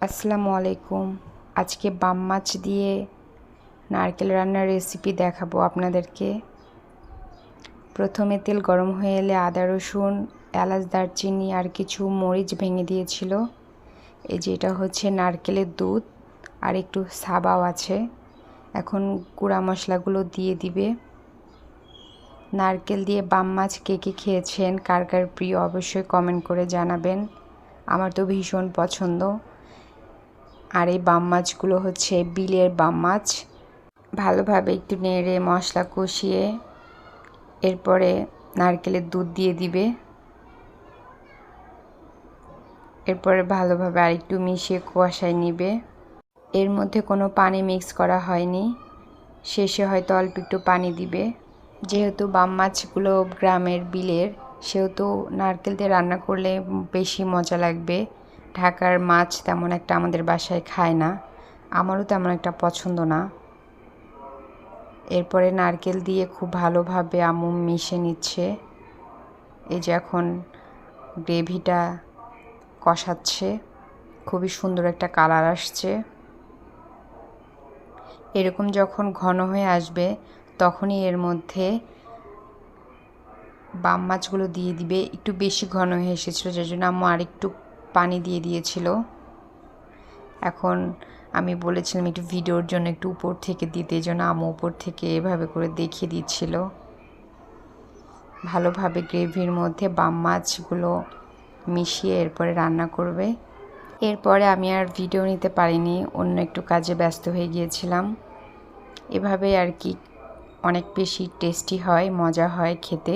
আসসালামু আলাইকুম। আজকে বাম মাছ দিয়ে নারকেল রান্নার রেসিপি দেখাবো আপনাদেরকে। প্রথমে তেল গরম হয়ে এলে আদা রসুন এলাচ দারচিনি আর কিছু মরিচ ভেঙে দিয়েছিল। এই যে এটা হচ্ছে নারকেলের দুধ আর একটু সাবাও আছে। এখন গুঁড়া মশলাগুলো দিয়ে দিবে। নারকেল দিয়ে বাম মাছ কে কে খেয়েছেন, কার কার প্রিয় অবশ্যই কমেন্ট করে জানাবেন। আমার তো ভীষণ পছন্দ। আর এই বাম মাছগুলো হচ্ছে বিলের বাম মাছ। ভালোভাবে একটু নেড়ে মশলা কষিয়ে এরপরে নারকেলের দুধ দিয়ে দিবে। এরপরে ভালোভাবে আরেকটু মিশিয়ে কষায় নিবে। এর মধ্যে কোনো পানি মিক্স করা হয়নি, শেষে হয়তো অল্প একটু পানি দিবে। যেহেতু বাম মাছগুলো গ্রামের বিলের, সেহেতু নারকেল দিয়ে রান্না করলে বেশি মজা লাগবে। ঢাকার মাছ তেমন একটা আমাদের বাসায় খায় না, আমারও তেমন একটা পছন্দ না। এরপরে নারকেল দিয়ে খুব ভালোভাবে আম্মু মিশে নিচ্ছে। এই যে এখন গ্রেভিটা কষাচ্ছে, খুবই সুন্দর একটা কালার আসছে। এরকম যখন ঘন হয়ে আসবে তখনই এর মধ্যে বাম মাছগুলো দিয়ে দিবে। একটু বেশি ঘন হয়ে এসেছিলো, যার জন্য আম্মু আরেকটু পানি দিয়ে দিয়েছিল। এখন আমি বলেছিলাম একটু ভিডিওর জন্য একটু উপর থেকে দিতে, এই জন্য আম্মু উপর থেকে এভাবে করে দেখিয়ে দিচ্ছিল। ভালোভাবে গ্রেভির মধ্যে বাম মাছগুলো মিশিয়ে এরপরে রান্না করবে। এরপরে আমি আর ভিডিও নিতে পারিনি, অন্য একটু কাজে ব্যস্ত হয়ে গিয়েছিলাম। এভাবে আর কি অনেক বেশি টেস্টি হয়, মজা হয় খেতে।